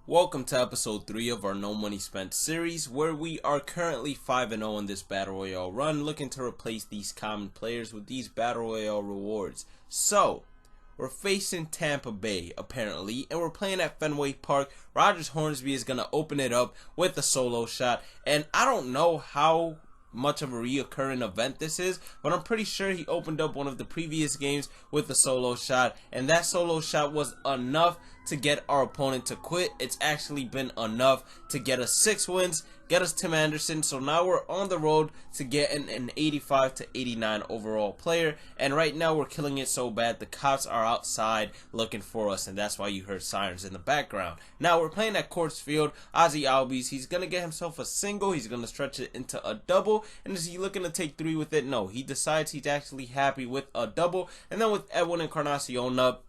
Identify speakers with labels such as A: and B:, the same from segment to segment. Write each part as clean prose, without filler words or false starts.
A: Welcome to episode 3 of our No Money Spent series, where we are currently 5-0 in this Battle Royale run, looking to replace these common players with these Battle Royale rewards. So, we're facing Tampa Bay, apparently, and we're playing at Fenway Park. Rogers Hornsby is going to open it up with a solo shot, and I don't know how much of a reoccurring event this is, but I'm pretty sure he opened up one of the previous games with a solo shot, and that solo shot was enough to get our opponent to quit. It's actually been enough to get us 6 wins, get us Tim Anderson, so now we're on the road to getting an 85 to 89 overall player, and right now we're killing it so bad the cops are outside looking for us, and that's why you heard sirens in the background. Now we're playing at Courts Field. Ozzy Albies, he's gonna get himself a single, he's gonna stretch it into a double, and is he looking to take 3 with it? No, he decides he's actually happy with a double, and then with Edwin Encarnacion up,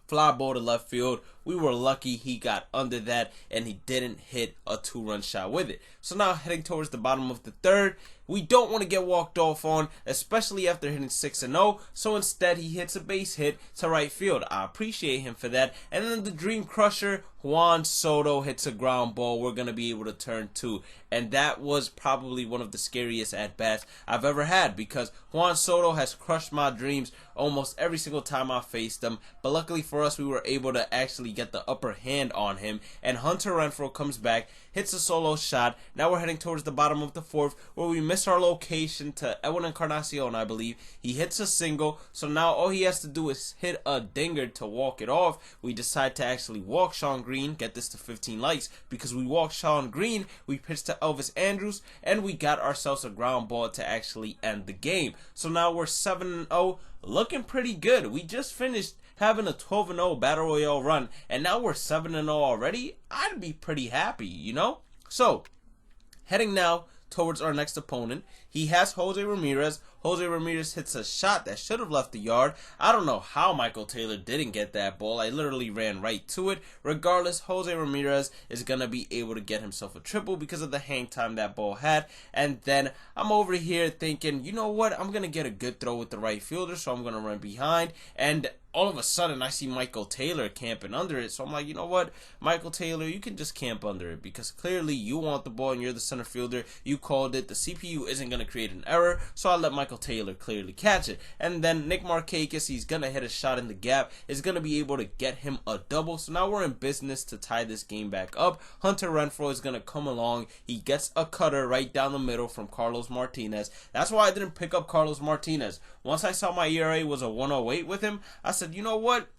A: fly ball to left field. We were lucky he got under that and he didn't hit a 2-run shot with it. So now heading towards the bottom of the third, we don't want to get walked off on, especially after hitting 6-0. So instead he hits a base hit to right field. I appreciate him for that. And then the dream crusher, Juan Soto, hits a ground ball. We're going to be able to turn 2. And that was probably one of the scariest at-bats I've ever had, because Juan Soto has crushed my dreams almost every single time I faced him. But luckily for us, we were able to actually get the upper hand on him. And Hunter Renfroe comes back, hits a solo shot. Now we're heading towards the bottom of the 4th, where we miss our location to Edwin Encarnacion, I believe. He hits a single, so now all he has to do is hit a dinger to walk it off. We decide to actually walk Sean Green, get this to 15 likes, because we walked Sean Green, we pitched to Elvis Andrus, and we got ourselves a ground ball to actually end the game. So now we're 7-0, looking pretty good. We just finished having a 12-0 Battle Royale run, and now we're 7-0 already. I'd be pretty happy, you know? So, heading now towards our next opponent. He has Jose Ramirez. Jose Ramirez hits a shot that should have left the yard. I don't know how Michael Taylor didn't get that ball. I literally ran right to it. Regardless, Jose Ramirez is going to be able to get himself a triple because of the hang time that ball had. And then I'm over here thinking, you know what? I'm going to get a good throw with the right fielder, so I'm going to run behind. And all of a sudden, I see Michael Taylor camping under it. So I'm like, you know what? Michael Taylor, you can just camp under it, because clearly you want the ball and you're the center fielder. You called it. The CPU isn't going to create an error. So I'll let Michael Taylor clearly catch it. And then Nick Markakis, he's going to hit a shot in the gap. Is going to be able to get him a double. So now we're in business to tie this game back up. Hunter Renfroe is going to come along. He gets a cutter right down the middle from Carlos Martinez. That's why I didn't pick up Carlos Martinez. Once I saw my ERA was a 108 with him, I said, you know what?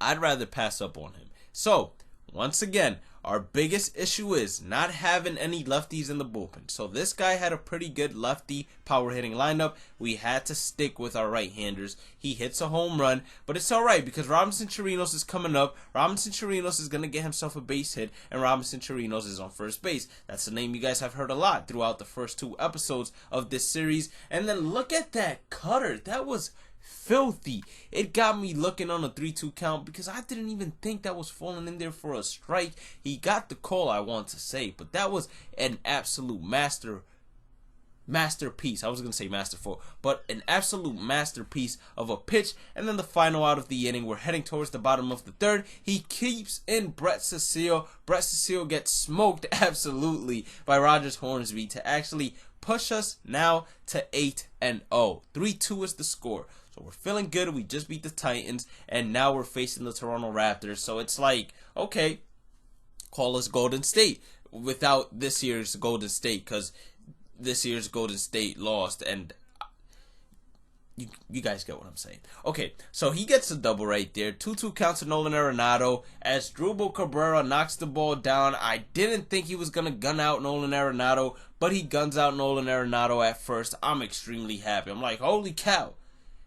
A: I'd rather pass up on him. So, once again, our biggest issue is not having any lefties in the bullpen. So this guy had a pretty good lefty power hitting lineup. We had to stick with our right-handers. He hits a home run, but it's alright because Robinson Chirinos is coming up. Robinson Chirinos is going to get himself a base hit, and Robinson Chirinos is on first base. That's a name you guys have heard a lot throughout the first 2 episodes of this series. And then look at that cutter. That was filthy. It got me looking on a 3-2 count because I didn't even think that was falling in there for a strike. He got the call, I want to say, but that was an absolute masterpiece. I was going to say masterful, but an absolute masterpiece of a pitch. And then the final out of the inning, we're heading towards the bottom of the 3rd. He keeps in Brett Cecile. Brett Cecile gets smoked absolutely by Rogers Hornsby to actually push us now to 8-0. 3-2 is the score. So we're feeling good. We just beat the Titans, and now we're facing the Toronto Raptors. So it's like, okay, call us Golden State without this year's Golden State, because this year's Golden State lost, and you guys get what I'm saying. Okay, so he gets a double right there. 2-2 count to Nolan Arenado as Drupal Cabrera knocks the ball down. I didn't think he was going to gun out Nolan Arenado, but he guns out Nolan Arenado at first. I'm extremely happy. I'm like, holy cow.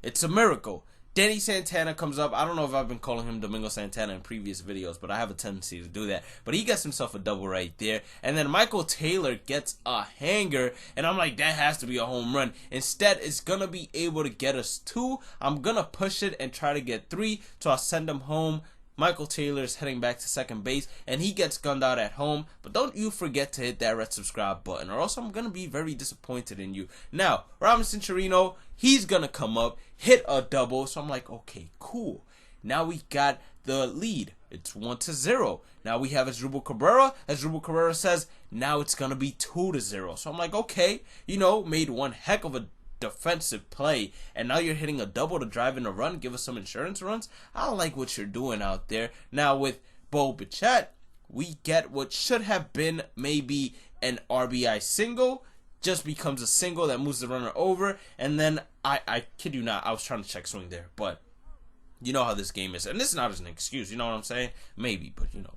A: It's a miracle. Danny Santana comes up. I don't know if I've been calling him Domingo Santana in previous videos, but I have a tendency to do that. But he gets himself a double right there. And then Michael Taylor gets a hanger, and I'm like, that has to be a home run. Instead, it's going to be able to get us 2. I'm going to push it and try to get 3, so I'll send him home. Michael Taylor is heading back to second base, and he gets gunned out at home. But don't you forget to hit that red subscribe button, or else I'm going to be very disappointed in you. Now, Robinson Chirino, he's going to come up, hit a double. So I'm like, okay, cool. Now we got the lead. it's 1-0. Now we have Asdrubal Cabrera. Asdrubal Cabrera says now it's gonna be 2-0. So I'm like, okay, you know, made one heck of a defensive play, and now you're hitting a double to drive in a run, give us some insurance runs. I like what you're doing out there. Now with Bo Bichette, we get what should have been maybe an RBI single, just becomes a single that moves the runner over, and then I kid you not, I was trying to check swing there, but you know how this game is, and this is not as an excuse, you know what I'm saying? Maybe, but you know,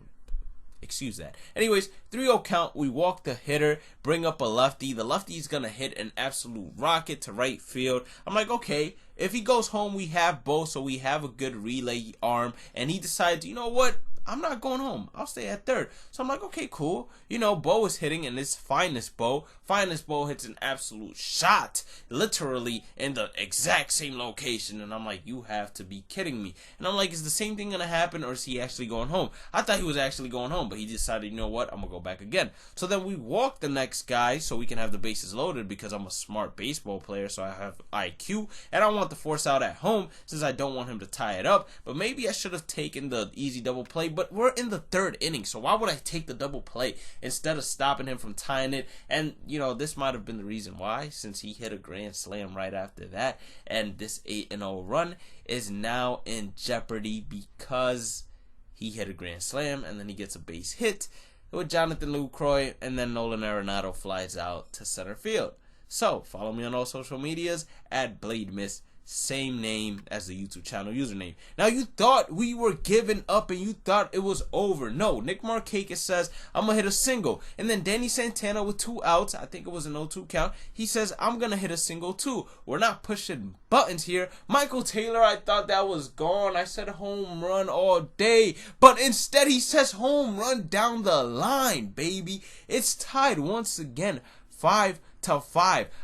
A: excuse that. Anyways, 3-0 count, we walk the hitter, bring up a lefty. The lefty is going to hit an absolute rocket to right field. I'm like, okay, if he goes home, we have Bo, so we have a good relay arm, and he decides, you know what? I'm not going home. I'll stay at third. So I'm like, okay, cool. You know, Bo is hitting, and it's Finest Bo. Finest Bo hits an absolute shot, literally in the exact same location. And I'm like, you have to be kidding me. And I'm like, is the same thing going to happen, or is he actually going home? I thought he was actually going home, but he decided, you know what, I'm going to go back again. So then we walk the next guy so we can have the bases loaded, because I'm a smart baseball player, so I have IQ. And I want the force out at home since I don't want him to tie it up. But maybe I should have taken the easy double play. But we're in the third inning, so why would I take the double play instead of stopping him from tying it? And, you know, this might have been the reason why, since he hit a grand slam right after that, and this 8-0 run is now in jeopardy because he hit a grand slam, and then he gets a base hit with Jonathan Lucroy, and then Nolan Arenado flies out to center field. So, follow me on all social medias at Bhlademyst. Same name as the YouTube channel username. Now, you thought we were giving up and you thought it was over. No, Nick Markakis says, I'm going to hit a single. And then Danny Santana with 2 outs, I think it was an 0-2 count, he says, I'm going to hit a single too. We're not pushing buttons here. Michael Taylor, I thought that was gone. I said home run all day. But instead, he says home run down the line, baby. It's tied once again, 5-5.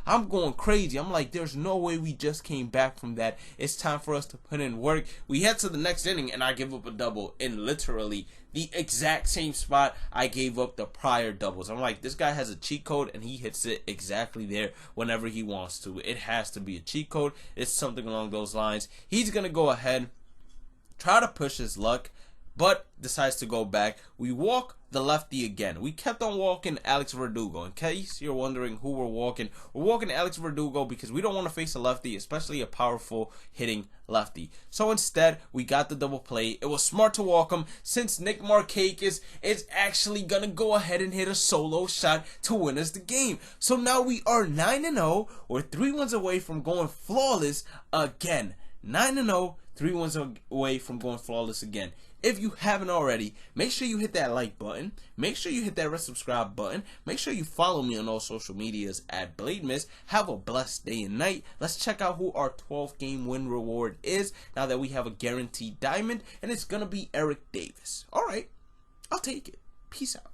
A: I'm going crazy. I'm like, there's no way we just came back from that. It's time for us to put in work. We head to the next inning, and I give up a double in literally the exact same spot I gave up the prior doubles. I'm like, this guy has a cheat code, and he hits it exactly there whenever he wants to. It has to be a cheat code. It's something along those lines. He's going to go ahead, try to push his luck, but decides to go back. We walk the lefty again. We kept on walking Alex Verdugo. In case you're wondering who we're walking Alex Verdugo because we don't want to face a lefty, especially a powerful hitting lefty. So instead, we got the double play. It was smart to walk him since Nick Markakis is actually going to go ahead and hit a solo shot to win us the game. So now we are 9-0. We're 3 wins away from going flawless again. 9-0, 3 wins away from going flawless again. If you haven't already, make sure you hit that like button. Make sure you hit that red subscribe button. Make sure you follow me on all social medias at Bhlademyst. Have a blessed day and night. Let's check out who our 12th game win reward is now that we have a guaranteed diamond, and it's going to be Eric Davis. All right, I'll take it. Peace out.